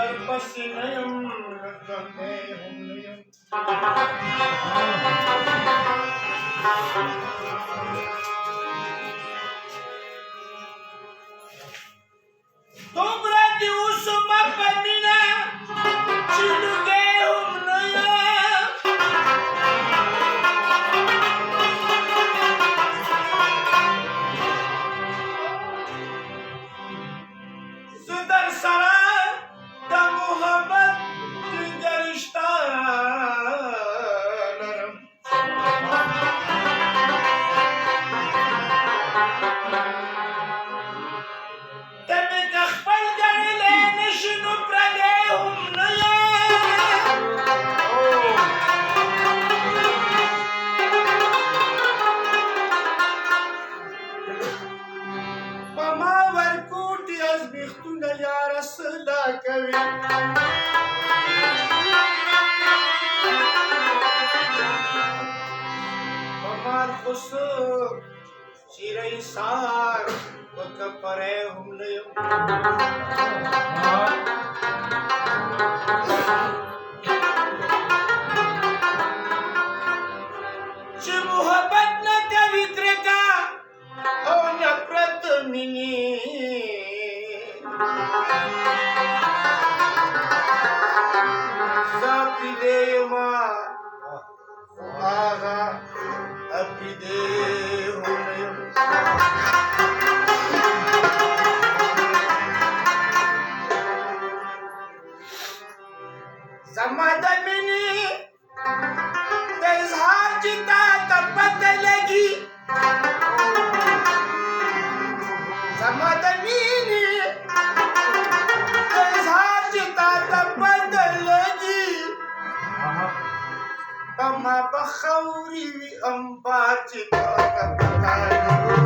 درپسې نه یم ژوندی هم نه یم دومره دې وسومه په مینه چې لوګی هم نه یم زه در سره د محبت ټینګه رشته لرم ته مې که خپل ګڼلی نه شي نو پردی هم نه یم په ما ورکوټي ازمیښتونه یاره څه دا کوي په مار خو څه چیرې سار په کپری هم نه یم چې محبت نه کوي کرکه او نفرت مینې زه پرېدې یمه خو هغه اپرېدې هم نه یم زما د مینې د اظهار چې تا ته پته لګي زما د مینې د اظهار چې تا ته پته لګي په ما به خاورې وي امبار چې تا ته پته لګي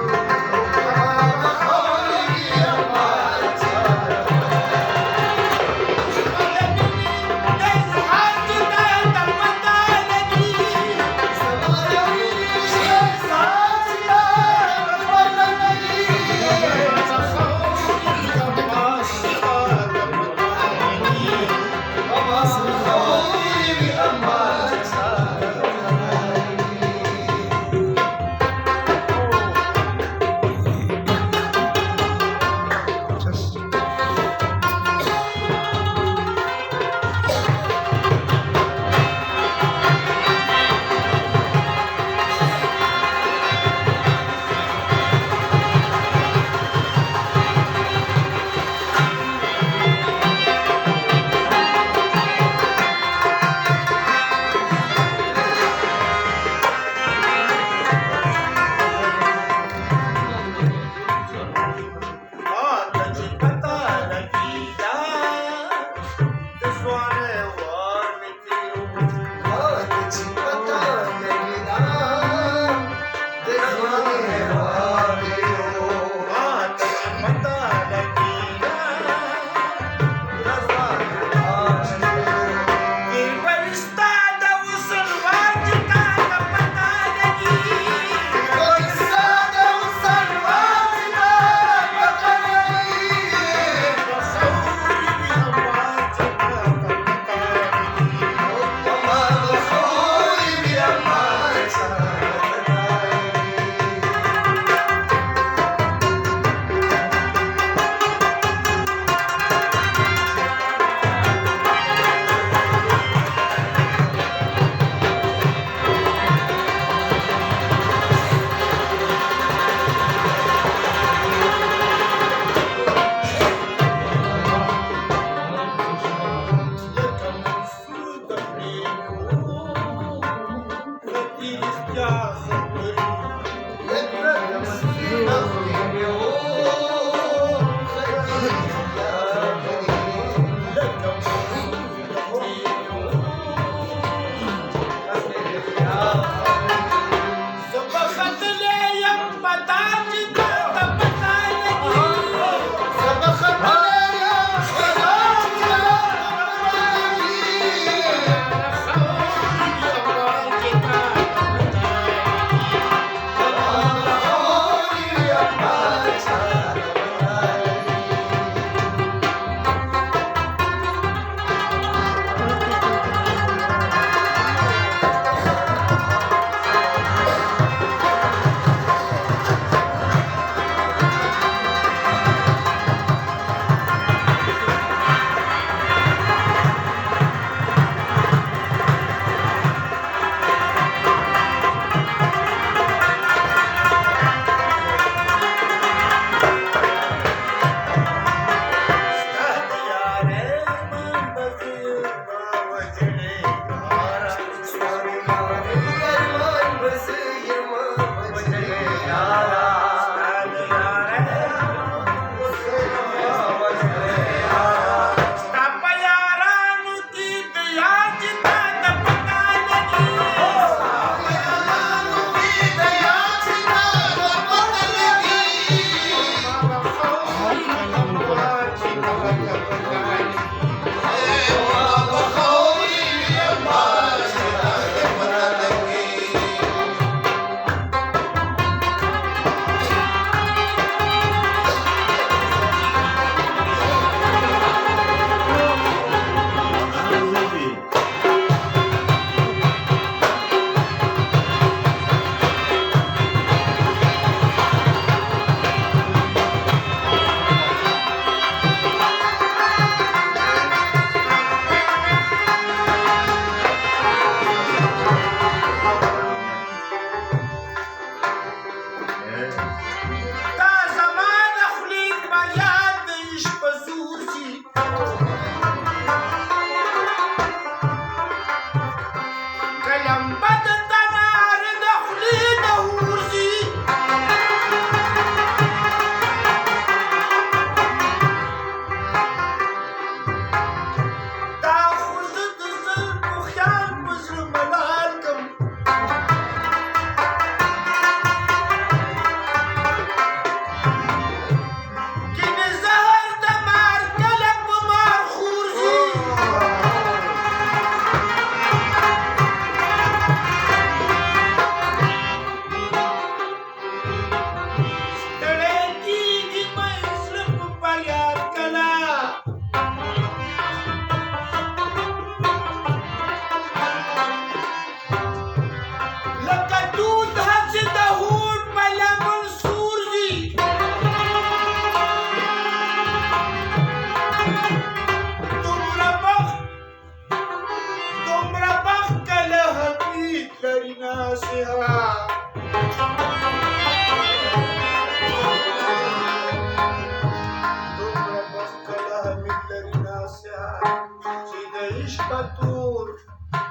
निष्ठातूर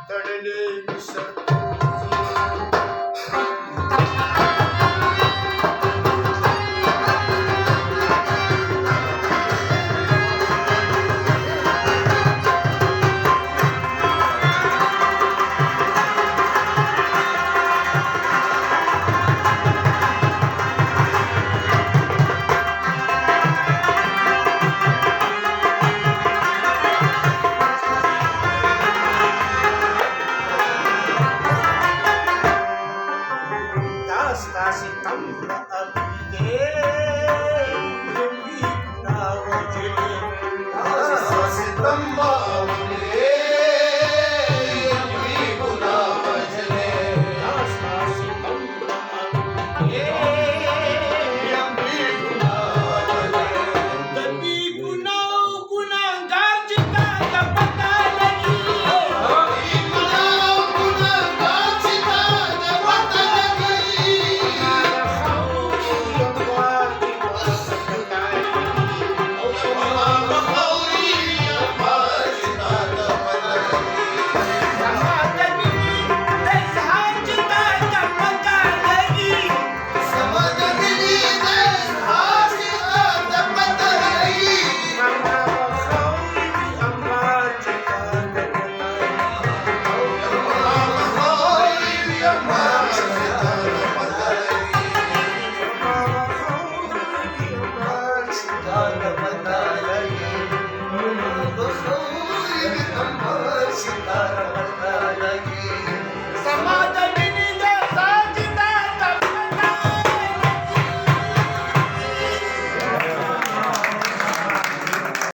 तडले विसरतो Stasi tamba abide Yumbi kuna wajib Stasi tamba